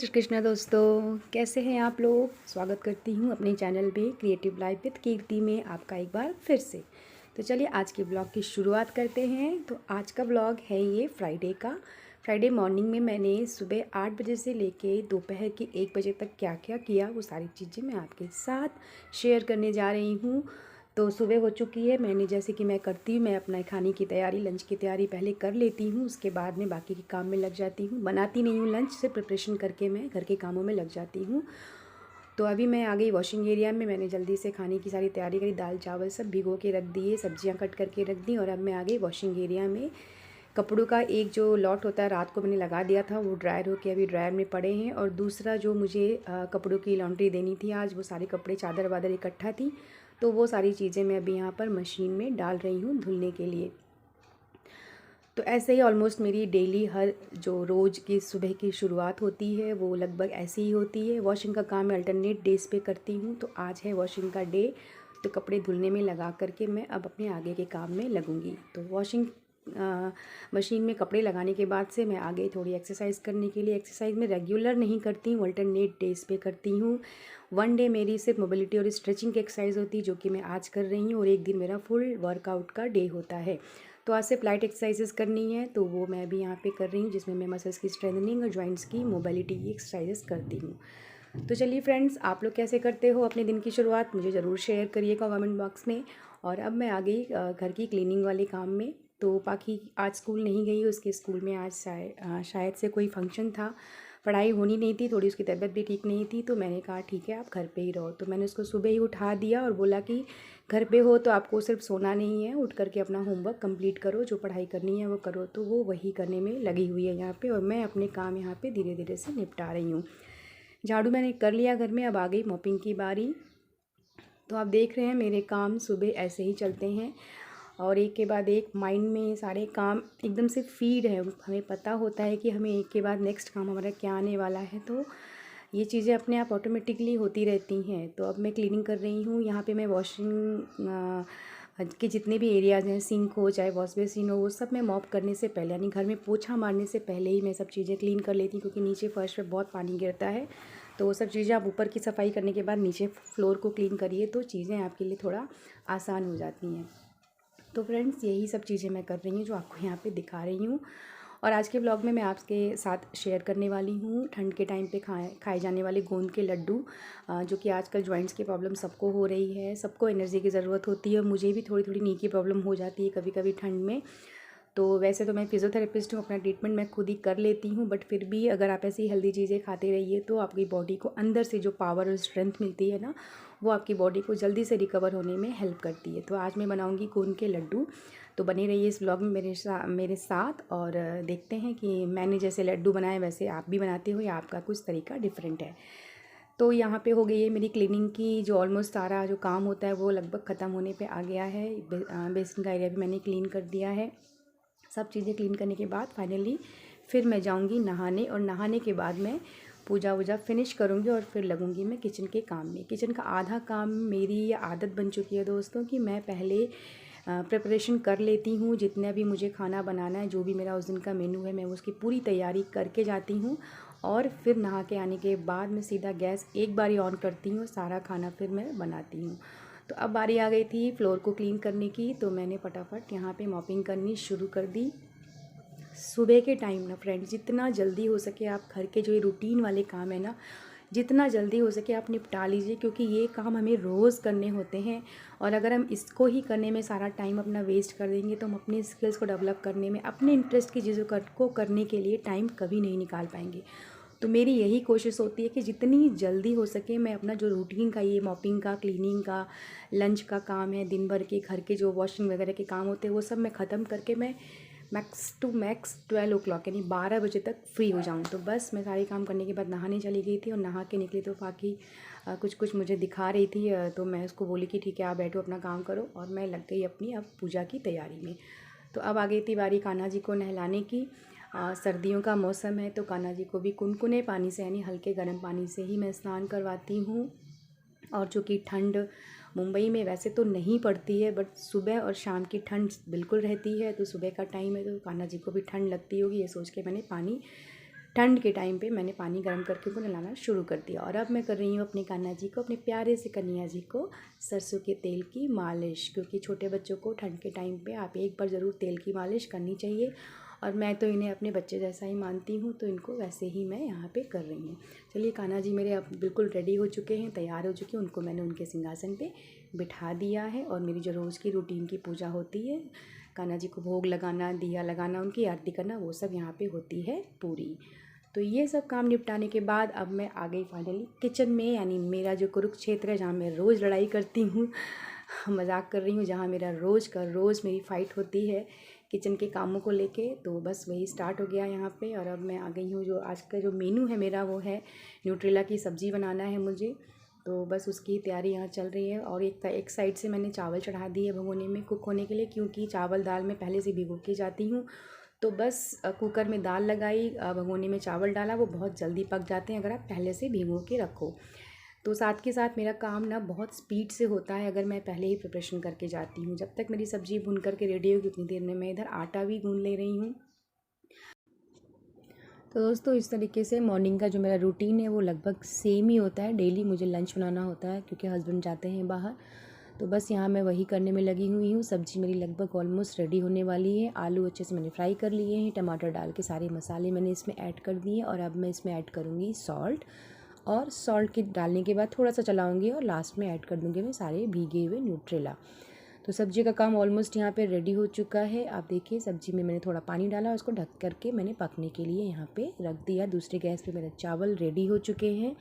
श्री कृष्णा दोस्तों, कैसे हैं आप लोग। स्वागत करती हूँ अपने चैनल पे क्रिएटिव लाइफ विद कीर्ति में आपका एक बार फिर से। तो चलिए आज के ब्लॉग की शुरुआत करते हैं। तो आज का ब्लॉग है ये फ्राइडे का। फ्राइडे मॉर्निंग में मैंने सुबह 8 बजे से लेके दोपहर के 1 बजे तक क्या क्या किया वो सारी चीज़ें मैं आपके साथ शेयर करने जा रही हूँ। तो सुबह हो चुकी है। मैंने जैसे कि मैं करती हूँ, मैं अपना खाने की तैयारी, लंच की तैयारी पहले कर लेती हूँ, उसके बाद में बाकी के काम में लग जाती हूँ। बनाती नहीं हूँ लंच, से प्रिपरेशन करके मैं घर के कामों में लग जाती हूँ। तो अभी मैं आ गई वॉशिंग एरिया में। मैंने जल्दी से खाने की सारी तैयारी करी, दाल चावल सब भिगो के रख दिए, सब्जियां कट करके रख दी और अब मैं आ गई वॉशिंग एरिया में। कपड़ों का एक जो लॉट होता है रात को मैंने लगा दिया था, वो ड्रायर होके अभी ड्रायर में पड़े हैं। और दूसरा जो मुझे कपड़ों की लॉन्ड्री देनी थी आज, वो सारे कपड़े चादर वादर इकट्ठा थी, तो वो सारी चीज़ें मैं अभी यहाँ पर मशीन में डाल रही हूँ धुलने के लिए। तो ऐसे ही ऑलमोस्ट मेरी डेली हर जो रोज़ की सुबह की शुरुआत होती है वो लगभग ऐसी ही होती है। वॉशिंग का काम मैं अल्टरनेट डेज़ पे करती हूँ, तो आज है वॉशिंग का डे। तो कपड़े धुलने में लगा करके मैं अब अपने आगे के काम में लगूँगी। तो वॉशिंग मशीन में कपड़े लगाने के बाद से मैं आगे थोड़ी एक्सरसाइज करने के लिए, एक्सरसाइज में रेगुलर नहीं करती हूँ, अल्टरनेट डेज़ पे करती हूँ। वन डे मेरी सिर्फ मोबिलिटी और स्ट्रेचिंग की एक्सरसाइज होती है, जो कि मैं आज कर रही हूँ, और एक दिन मेरा फुल वर्कआउट का डे होता है। तो आज से लाइट एक्सरसाइजेस करनी है, तो वो मैं भी यहाँ पे कर रही हूँ, जिसमें मैं मसल्स की स्ट्रेंथनिंग और जॉइंट्स की मोबिलिटी की एक्सरसाइजेस करती हूँ। तो चलिए फ्रेंड्स, आप लोग कैसे करते हो अपने दिन की शुरुआत, मुझे ज़रूर शेयर करिएगा कमेंट बॉक्स में। और अब मैं आ गई घर की क्लीनिंग वाले काम में। तो बाकी आज स्कूल नहीं गई, उसके स्कूल में आज शायद से कोई फंक्शन था, पढ़ाई होनी नहीं थी, थोड़ी उसकी तबीयत भी ठीक नहीं थी। तो मैंने कहा ठीक है आप घर पे ही रहो। तो मैंने उसको सुबह ही उठा दिया और बोला कि घर पे हो तो आपको सिर्फ सोना नहीं है, उठ करके अपना होमवर्क कंप्लीट करो, जो पढ़ाई करनी है वो करो। तो वो वही करने में लगी हुई है यहाँ पे, और मैं अपने काम यहाँ पे धीरे धीरे से निपटा रही हूँ। झाड़ू मैंने कर लिया घर में, अब आ गई मॉपिंग की बारी। तो आप देख रहे हैं मेरे काम सुबह ऐसे ही चलते हैं, और एक के बाद एक माइंड में सारे काम एकदम से फीड है। हमें पता होता है कि हमें एक के बाद नेक्स्ट काम हमारा क्या आने वाला है, तो ये चीज़ें अपने आप ऑटोमेटिकली होती रहती हैं। तो अब मैं क्लीनिंग कर रही हूँ यहाँ पे। मैं वॉशिंग के जितने भी एरियाज़ हैं, सिंक हो चाहे वॉश बेसिन हो, वो सब मैं मॉप करने से पहले, यानी घर में पोछा मारने से पहले ही मैं सब चीज़ें क्लीन कर लेती हूँ, क्योंकि नीचे फर्श पे बहुत पानी गिरता है। तो वो सब चीज़ें आप ऊपर की सफाई करने के बाद नीचे फ्लोर को क्लीन करिए, तो चीज़ें आपके लिए थोड़ा आसान हो जाती हैं। तो फ्रेंड्स, यही सब चीज़ें मैं कर रही हूँ जो आपको यहाँ पे दिखा रही हूँ। और आज के ब्लॉग में मैं आपके साथ शेयर करने वाली हूँ ठंड के टाइम पे खाए जाने वाले गोंद के लड्डू, जो कि आजकल जॉइंट्स की प्रॉब्लम सबको हो रही है। सबको एनर्जी की ज़रूरत होती है, मुझे भी थोड़ी थोड़ी नी की प्रॉब्लम हो जाती है कभी कभी ठंड में। तो वैसे तो मैं फिज़ियोथेरेपिस्ट हूँ, अपना ट्रीटमेंट मैं खुद ही कर लेती हूँ, बट फिर भी अगर आप ऐसी हेल्दी चीज़ें खाते रहिए तो आपकी बॉडी को अंदर से जो पावर और स्ट्रेंथ मिलती है ना, वो आपकी बॉडी को जल्दी से रिकवर होने में हेल्प करती है। तो आज मैं बनाऊँगी गोंद के लड्डू। तो बने रहिए इस ब्लॉग में मेरे साथ, और देखते हैं कि मैंने जैसे लड्डू बनाए वैसे आप भी बनाते हो या आपका कुछ तरीका डिफरेंट है। तो यहाँ पे हो गई है मेरी क्लीनिंग की, जो ऑलमोस्ट सारा जो काम होता है वो लगभग ख़त्म होने पे आ गया है। बेसिन का एरिया भी मैंने क्लीन कर दिया है। सब चीज़ें क्लीन करने के बाद फाइनली फिर मैं जाऊंगी नहाने, और नहाने के बाद मैं पूजा वूजा फिनिश करूंगी और फिर लगूंगी मैं किचन के काम में। किचन का आधा काम मेरी ये आदत बन चुकी है दोस्तों, कि मैं पहले प्रिपरेशन कर लेती हूँ। जितना भी मुझे खाना बनाना है, जो भी मेरा उस दिन का मेन्यू है, मैं उसकी पूरी तैयारी करके जाती हूँ, और फिर नहा के आने के बाद मैं सीधा गैस एक बारी ऑन करती हूँ, सारा खाना फिर मैं बनाती हूँ। तो अब बारी आ गई थी फ्लोर को क्लीन करने की, तो मैंने फटाफट यहाँ पे मॉपिंग करनी शुरू कर दी। सुबह के टाइम ना फ्रेंड्स, जितना जल्दी हो सके आप घर के जो ये रूटीन वाले काम है ना, जितना जल्दी हो सके आप निपटा लीजिए, क्योंकि ये काम हमें रोज़ करने होते हैं। और अगर हम इसको ही करने में सारा टाइम अपना वेस्ट कर देंगे, तो हम अपनी स्किल्स को डेवलप करने में, अपने इंटरेस्ट की चीज़ों को करने के लिए टाइम कभी नहीं निकाल पाएंगे। तो मेरी यही कोशिश होती है कि जितनी जल्दी हो सके मैं अपना जो रूटीन का, ये मॉपिंग का, क्लीनिंग का, लंच का काम है, दिन भर के घर के जो वॉशिंग वगैरह के काम होते हैं, वो सब मैं ख़त्म करके मैं मैक्स टू मैक्स 12 o'clock यानी 12 बजे तक फ्री हो जाऊँ। तो बस मैं सारे काम करने के बाद नहाने चली गई थी, और नहा के निकली तो बाकी कुछ कुछ मुझे दिखा रही थी, तो मैं उसको बोली कि ठीक है आप बैठो अपना काम करो, और मैं लग गई अपनी अब पूजा की तैयारी में। तो अब आ गई थी बारी कान्हा जी को नहलाने की। सर्दियों का मौसम है, तो कान्हा जी को भी कुनकुने पानी से, यानी हल्के गर्म पानी से ही मैं स्नान करवाती हूँ। और चूँकि ठंड मुंबई में वैसे तो नहीं पड़ती है, बट सुबह और शाम की ठंड बिल्कुल रहती है। तो सुबह का टाइम है, तो कान्हा जी को भी ठंड लगती होगी, ये सोच के मैंने पानी ठंड के टाइम पे मैंने पानी गर्म करके उनको नहलाना शुरू कर दिया। और अब मैं कर रही हूँ अपने कान्हा जी को, अपने प्यारे से कन्हैया जी को सरसों के तेल की मालिश, क्योंकि छोटे बच्चों को ठंड के टाइम पे आप एक बार ज़रूर तेल की मालिश करनी चाहिए। और मैं तो इन्हें अपने बच्चे जैसा ही मानती हूँ, तो इनको वैसे ही मैं यहाँ पे कर रही हूँ। चलिए, कान्हा जी मेरे अब बिल्कुल रेडी हो चुके हैं, तैयार हो चुके हैं। उनको मैंने उनके सिंहासन पे बिठा दिया है। और मेरी जो रोज़ की रूटीन की पूजा होती है, कान्हा जी को भोग लगाना, दिया लगाना, उनकी आरती करना, वो सब यहाँ पे होती है पूरी। तो ये सब काम निपटाने के बाद अब मैं आ गई फाइनली किचन में, यानी मेरा जो कुरुक्षेत्र है जहाँ मैं रोज़ लड़ाई करती हूँ, मजाक कर रही हूँ, जहाँ मेरा रोज़ मेरी फ़ाइट होती है किचन के कामों को लेके। तो बस वही स्टार्ट हो गया यहाँ पे। और अब मैं आ गई हूँ, जो आज का जो मेनू है मेरा वो है न्यूट्रेला की सब्ज़ी बनाना है मुझे। तो बस उसकी तैयारी यहाँ चल रही है। और एक साइड से मैंने चावल चढ़ा दिए भगोने में कुक होने के लिए, क्योंकि चावल दाल मैं पहले से भिगो के जाती हूँ। तो बस कुकर में दाल लगाई, भगोने में चावल डाला, वो बहुत जल्दी पक जाते हैं अगर आप पहले से भिगो के रखो। तो साथ के साथ मेरा काम ना बहुत स्पीड से होता है अगर मैं पहले ही प्रिपरेशन करके जाती हूँ। जब तक मेरी सब्ज़ी भून करके रेडी होगी उतनी देर में मैं इधर आटा भी गूँध ले रही हूँ। तो दोस्तों, इस तरीके से मॉर्निंग का जो मेरा रूटीन है वो लगभग सेम ही होता है। डेली मुझे लंच बनाना होता है क्योंकि हस्बैंड जाते हैं बाहर। तो बस यहाँ मैं वही करने में लगी हुई हूँ। सब्ज़ी मेरी लगभग ऑलमोस्ट रेडी होने वाली है। आलू अच्छे से मैंने फ्राई कर लिए हैं, टमाटर डाल के सारे मसाले मैंने इसमें ऐड कर दिए। और अब मैं इसमें ऐड करूँगी सॉल्ट, और सॉल्ट के डालने के बाद थोड़ा सा चलाऊँगी और लास्ट में ऐड कर दूँगी मैं सारे भीगे हुए न्यूट्रेला। तो सब्ज़ी का काम ऑलमोस्ट यहाँ पे रेडी हो चुका है। आप देखिए, सब्ज़ी में मैंने थोड़ा पानी डाला और उसको ढक करके मैंने पकने के लिए यहाँ पे रख दिया। दूसरे गैस पे मेरे चावल रेडी हो चुके हैं।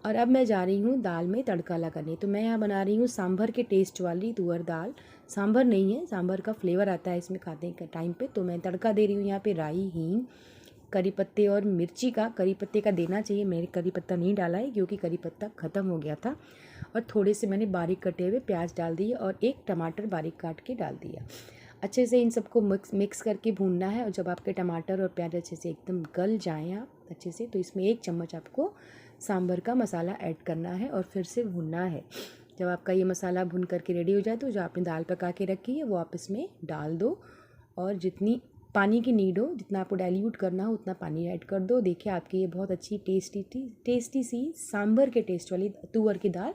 और अब मैं जा रही हूँ दाल में तड़का लगाने। तो मैं यहाँ बना रही हूँ सांभर के टेस्ट वाली तुअर दाल। सांभर नहीं है, सांभर का फ्लेवर आता है इसमें खाने के टाइम पे। तो मैं तड़का दे रही हूँ यहाँ पे राई, हींग, करी पत्ते और मिर्ची का। करी पत्ते का देना चाहिए, मैंने करी पत्ता नहीं डाला है क्योंकि करी पत्ता ख़त्म हो गया था। और थोड़े से मैंने बारीक कटे हुए प्याज डाल दिए और एक टमाटर बारीक काट के डाल दिया। अच्छे से इन सबको मिक्स करके भूनना है। और जब आपके टमाटर और प्याज अच्छे से एकदम गल जाएँ आप अच्छे से, तो इसमें 1 चम्मच आपको सांभर का मसाला ऐड करना है और फिर से भूनना है। जब आपका ये मसाला भून करके रेडी हो जाए तो जो आपने दाल पका के रखी है वो आप इसमें डाल दो। और जितनी पानी की नीड हो, जितना आपको डाइल्यूट करना हो उतना पानी ऐड कर दो। देखिए, आपकी ये बहुत अच्छी टेस्टी सी सांभर के टेस्ट वाली तुअर की दाल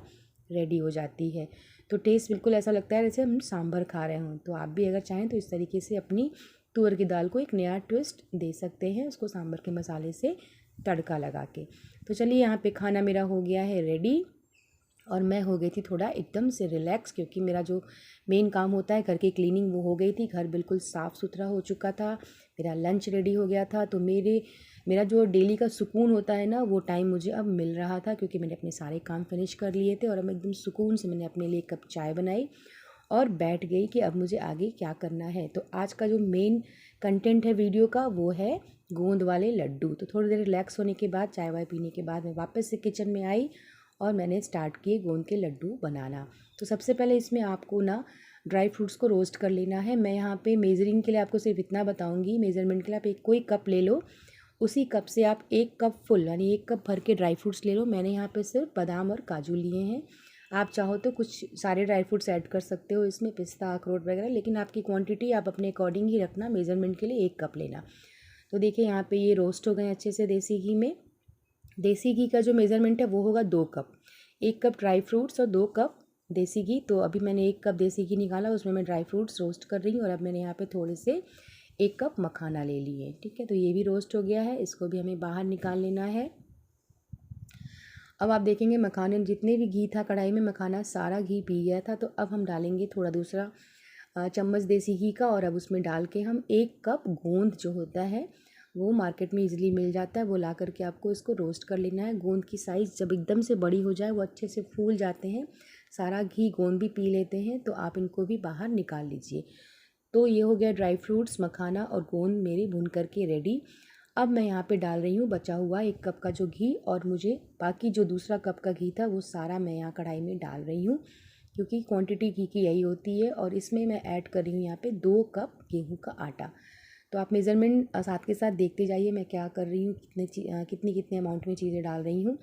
रेडी हो जाती है। तो टेस्ट बिल्कुल ऐसा लगता है जैसे हम सांभर खा रहे हों। तो आप भी अगर चाहें तो इस तरीके से अपनी तुअर की दाल को एक नया ट्विस्ट दे सकते हैं, उसको सांभर के मसाले से तड़का लगा के। तो चलिए, यहाँ पे खाना मेरा हो गया है रेडी। और मैं हो गई थी थोड़ा एकदम से रिलैक्स, क्योंकि मेरा जो मेन काम होता है घर की क्लीनिंग वो हो गई थी। घर बिल्कुल साफ़ सुथरा हो चुका था, मेरा लंच रेडी हो गया था। तो मेरा जो डेली का सुकून होता है ना, वो टाइम मुझे अब मिल रहा था, क्योंकि मैंने अपने सारे काम फिनिश कर लिए थे। और अब एकदम सुकून से मैंने अपने लिए एक कप चाय बनाई और बैठ गई कि अब मुझे आगे क्या करना है। तो आज का जो मेन कंटेंट है वीडियो का वो है गोंद वाले लड्डू। तो थोड़ी देर रिलैक्स होने के बाद, चाय वाय पीने के बाद, मैं वापस से किचन में आई और मैंने स्टार्ट किए गोंद के लड्डू बनाना। तो सबसे पहले इसमें आपको ना ड्राई फ्रूट्स को रोस्ट कर लेना है। मैं यहाँ पे मेजरिंग के लिए आपको सिर्फ इतना बताऊँगी, मेज़रमेंट के लिए आप एक कोई कप ले लो, उसी कप से आप 1 कप फुल यानी 1 कप भर के ड्राई फ्रूट्स ले लो। मैंने यहाँ पे सिर्फ बादाम और काजू लिए हैं। आप चाहो तो कुछ सारे ड्राई फ्रूट्स ऐड कर सकते हो इसमें, पिस्ता, अखरोट वगैरह, लेकिन आपकी क्वांटिटी आप अपने अकॉर्डिंग ही रखना। मेज़रमेंट के लिए 1 कप लेना। तो देखिए, यहाँ पे ये रोस्ट हो गए अच्छे से देसी घी में। देसी घी का जो मेज़रमेंट है वो होगा 2 कप। 1 कप ड्राई फ्रूट्स और 2 कप देसी घी। तो अभी मैंने 1 कप देसी घी निकाला, उसमें मैं ड्राई फ्रूट्स रोस्ट कर रही हूँ। और अब मैंने यहाँ पे थोड़े से 1 कप मखाना ले लिए। ठीक है, तो ये भी रोस्ट हो गया है, इसको भी हमें बाहर निकाल लेना है। अब आप देखेंगे मखाने में जितने भी घी था कढ़ाई में, मखाना सारा घी पी गया था। तो अब हम डालेंगे थोड़ा दूसरा चम्मच देसी घी का, और अब उसमें डाल के हम 1 कप गोंद जो होता है वो मार्केट में इजीली मिल जाता है, वो ला करके आपको इसको रोस्ट कर लेना है। गोंद की साइज़ जब एकदम से बड़ी हो जाए, वो अच्छे से फूल जाते हैं, सारा घी गोंद भी पी लेते हैं, तो आप इनको भी बाहर निकाल लीजिए। तो ये हो गया ड्राई फ्रूट्स, मखाना और गोंद मेरी भून करके रेडी। अब मैं यहाँ पे डाल रही हूँ बचा हुआ 1 कप का जो घी, और मुझे बाकी जो दूसरा कप का घी था वो सारा मैं यहाँ कढ़ाई में डाल रही हूँ, क्योंकि क्वांटिटी घी की यही होती है। और इसमें मैं ऐड कर रही हूँ यहाँ पे 2 कप गेहूँ का आटा। तो आप मेज़रमेंट साथ के साथ देखते जाइए मैं क्या कर रही हूँ, कितने अमाउंट में चीज़ें डाल रही हूँ।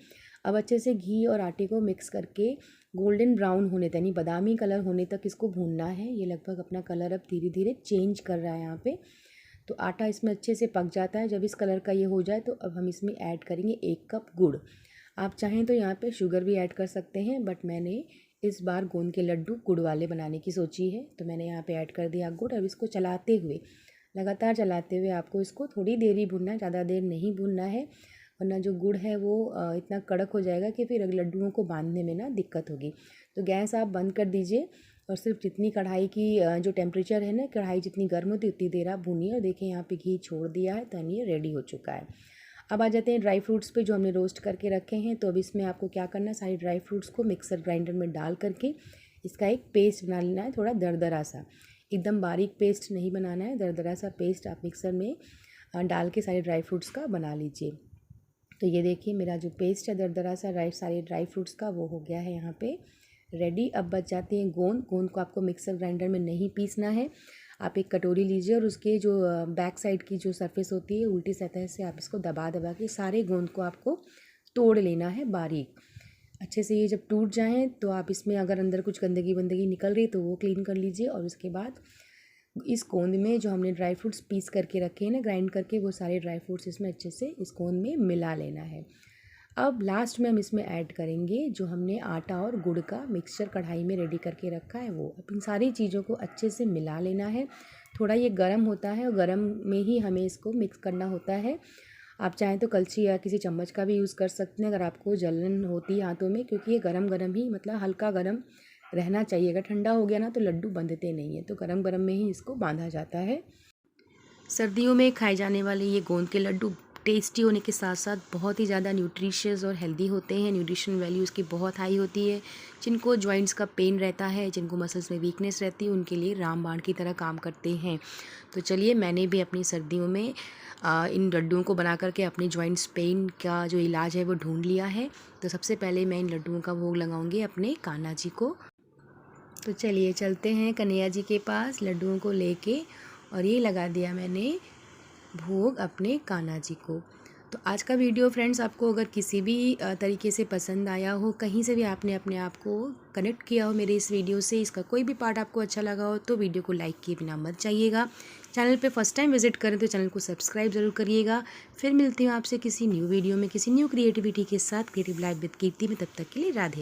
अब अच्छे से घी और आटे को मिक्स करके गोल्डन ब्राउन होने तक, यानी बादामी कलर होने तक इसको भूनना है। ये लगभग अपना कलर अब धीरे धीरे चेंज कर रहा है यहाँ पे। तो आटा इसमें अच्छे से पक जाता है। जब इस कलर का ये हो जाए तो अब हम इसमें ऐड करेंगे 1 कप गुड़। आप चाहें तो यहाँ पे शुगर भी ऐड कर सकते हैं, बट मैंने इस बार गोंद के लड्डू गुड़ वाले बनाने की सोची है, तो मैंने यहाँ पे ऐड कर दिया गुड़। अब इसको चलाते हुए, लगातार चलाते हुए आपको इसको थोड़ी देर ही भूनना है, ज़्यादा देर नहीं भूनना है, वरना जो गुड़ है वो इतना कड़क हो जाएगा कि फिर लड्डुओं को बांधने में ना दिक्कत होगी। तो गैस आप बंद कर दीजिए और सिर्फ जितनी कढ़ाई की जो टेम्परेचर है ना, कढ़ाई जितनी गर्म होती है उतनी देर आप भूनिए। और देखिए यहाँ पे घी छोड़ दिया है, तो ये रेडी हो चुका है। अब आ जाते हैं ड्राई फ्रूट्स पे जो हमने रोस्ट करके रखे हैं। तो अब इसमें आपको क्या करना है, सारे ड्राई फ्रूट्स को मिक्सर ग्राइंडर में डाल करके इसका एक पेस्ट बना लेना है, थोड़ा दरदरा सा, एकदम बारीक पेस्ट नहीं बनाना है, दरदरा सा पेस्ट आप मिक्सर में डाल के सारे ड्राई फ्रूट्स का बना लीजिए। तो ये देखिए मेरा जो पेस्ट है दरदरा सा सारे ड्राई फ्रूट्स का, वो हो गया है यहाँ पे रेडी। अब बच जाती हैं गोंद। गोंद को आपको मिक्सर ग्राइंडर में नहीं पीसना है, आप एक कटोरी लीजिए और उसके जो बैक साइड की जो सरफेस होती है उल्टी सतह से आप इसको दबा दबा के सारे गोंद को आपको तोड़ लेना है बारीक अच्छे से। ये जब टूट जाएँ तो आप इसमें अगर अंदर कुछ गंदगी वंदगी निकल रही तो वो क्लीन कर लीजिए। और उसके बाद इस गोंद में जो हमने ड्राई फ्रूट्स पीस करके रखे हैं ना, ग्राइंड करके, वो सारे ड्राई फ्रूट्स इसमें अच्छे से इस गोंद में मिला लेना है। अब लास्ट में हम इसमें ऐड करेंगे जो हमने आटा और गुड़ का मिक्सचर कढ़ाई में रेडी करके रखा है वो। अब इन सारी चीज़ों को अच्छे से मिला लेना है। थोड़ा ये गर्म होता है और गर्म में ही हमें इसको मिक्स करना होता है। आप चाहें तो कलछी या किसी चम्मच का भी यूज़ कर सकते हैं अगर आपको जलन होती है हाथों में, क्योंकि ये गरम गरम ही, मतलब हल्का गरम रहना चाहिए। अगर ठंडा हो गया ना तो लड्डू बंधते नहीं हैं, तो गरम गरम में ही इसको बांधा जाता है। सर्दियों में खाए जाने वाले ये गोंद के लड्डू टेस्टी होने के साथ साथ बहुत ही ज़्यादा न्यूट्रिशियस और हेल्दी होते हैं। न्यूट्रिशन वैल्यू इसकी बहुत हाई होती है। जिनको जॉइंट्स का पेन रहता है, जिनको मसल्स में वीकनेस रहती है, उनके लिए रामबाण की तरह काम करते हैं। तो चलिए, मैंने भी अपनी सर्दियों में इन लड्डुओं को बना करके अपने जॉइंट्स पेन का जो इलाज है वो ढूंढ लिया है। तो सबसे पहले मैं इन लड्डुओं का भोग लगाऊंगी अपने कान्हा जी को। तो चलिए चलते हैं कन्हैया जी के पास लड्डुओं को लेके, और ये लगा दिया मैंने भोग अपने कान्हा जी को। तो आज का वीडियो फ्रेंड्स आपको अगर किसी भी तरीके से पसंद आया हो, कहीं से भी आपने अपने आप को कनेक्ट किया हो मेरे इस वीडियो से, इसका कोई भी पार्ट आपको अच्छा लगा हो, तो वीडियो को लाइक किए बिना मत जाइएगा। चैनल पे फर्स्ट टाइम विजिट करें तो चैनल को सब्सक्राइब ज़रूर करिएगा। फिर मिलती हूँ आपसे किसी न्यू वीडियो में, किसी न्यू क्रिएटिविटी के साथ, क्रिएटिव लाइफ विद कीर्ति में। तब तक के लिए राधे।